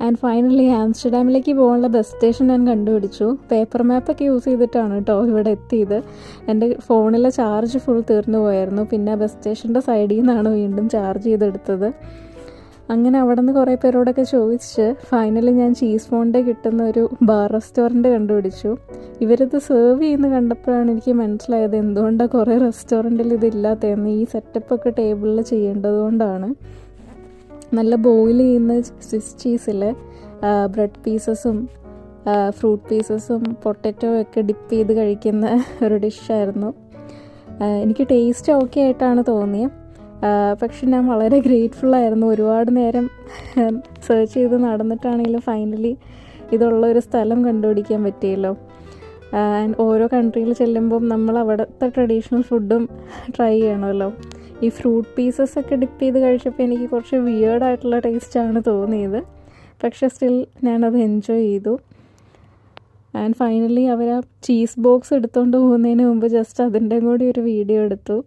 And finally ആംസ്റ്റർഡാമിലേക്ക് പോകാനുള്ള bus station ഞാൻ കണ്ടുപിടിച്ചു. പേപ്പർ മാപ്പൊക്കെ യൂസ് ചെയ്തിട്ടാണ് കേട്ടോ ഇവിടെ എത്തിയത്. എൻ്റെ ഫോണിലെ ചാർജ് ഫുൾ തീർന്നു പോയായിരുന്നു. പിന്നെ ബസ് സ്റ്റേഷൻ്റെ സൈഡിൽ നിന്നാണ് വീണ്ടും ചാർജ് ചെയ്തെടുത്തത്. അങ്ങനെ അവിടെ നിന്ന് കുറേ പേരോടൊക്കെ ചോദിച്ച് ഫൈനലി ഞാൻ ചീസ് ഫോണ്ടേ കിട്ടുന്ന ഒരു ബാർ റെസ്റ്റോറൻറ്റ് കണ്ടുപിടിച്ചു. ഇവരിത് സെർവ് ചെയ്യുന്ന കണ്ടപ്പോഴാണ് എനിക്ക് മനസ്സിലായത് എന്തുകൊണ്ടാണ് കുറേ റെസ്റ്റോറൻറ്റിൽ ഇതില്ലാത്തതെന്ന്. ഈ സെറ്റപ്പൊക്കെ ടേബിളിൽ ചെയ്യേണ്ടതുകൊണ്ടാണ്. നല്ല ബോയിൽ ചെയ്യുന്ന സ്വിസ് ചീസിൽ ബ്രെഡ് പീസസും ഫ്രൂട്ട് പീസസും പൊട്ടറ്റോ ഒക്കെ ഡിപ്പ് ചെയ്ത് കഴിക്കുന്ന ഒരു ഡിഷായിരുന്നു. എനിക്ക് ടേസ്റ്റ് ഓക്കെ ആയിട്ടാണ് തോന്നിയത്. പക്ഷെ ഞാൻ വളരെ ഗ്രേറ്റ്ഫുള്ളായിരുന്നു. ഒരുപാട് നേരം സെർച്ച് ചെയ്ത് നടന്നിട്ടാണെങ്കിലും ഫൈനലി ഇതുള്ള ഒരു സ്ഥലം കണ്ടുപിടിക്കാൻ പറ്റിയല്ലോ. ആൻഡ് ഓരോ കൺട്രിയിൽ ചെല്ലുമ്പം നമ്മൾ അവിടുത്തെ ട്രഡീഷണൽ ഫുഡും ട്രൈ ചെയ്യണമല്ലോ. ഈ ഫ്രൂട്ട് പീസസ് ഒക്കെ ഡിപ്പ് ചെയ്ത് കഴിച്ചപ്പോൾ എനിക്ക് കുറച്ച് വിയേർഡായിട്ടുള്ള ടേസ്റ്റാണ് തോന്നിയത്. പക്ഷേ സ്റ്റിൽ ഞാനത് എൻജോയ് ചെയ്തു. ആൻഡ് ഫൈനലി അവർ ആ ചീസ് ബോക്സ് എടുത്തുകൊണ്ട് പോകുന്നതിന് മുമ്പ് ജസ്റ്റ് അതിൻ്റെ കൂടി ഒരു വീഡിയോ എടുത്തു.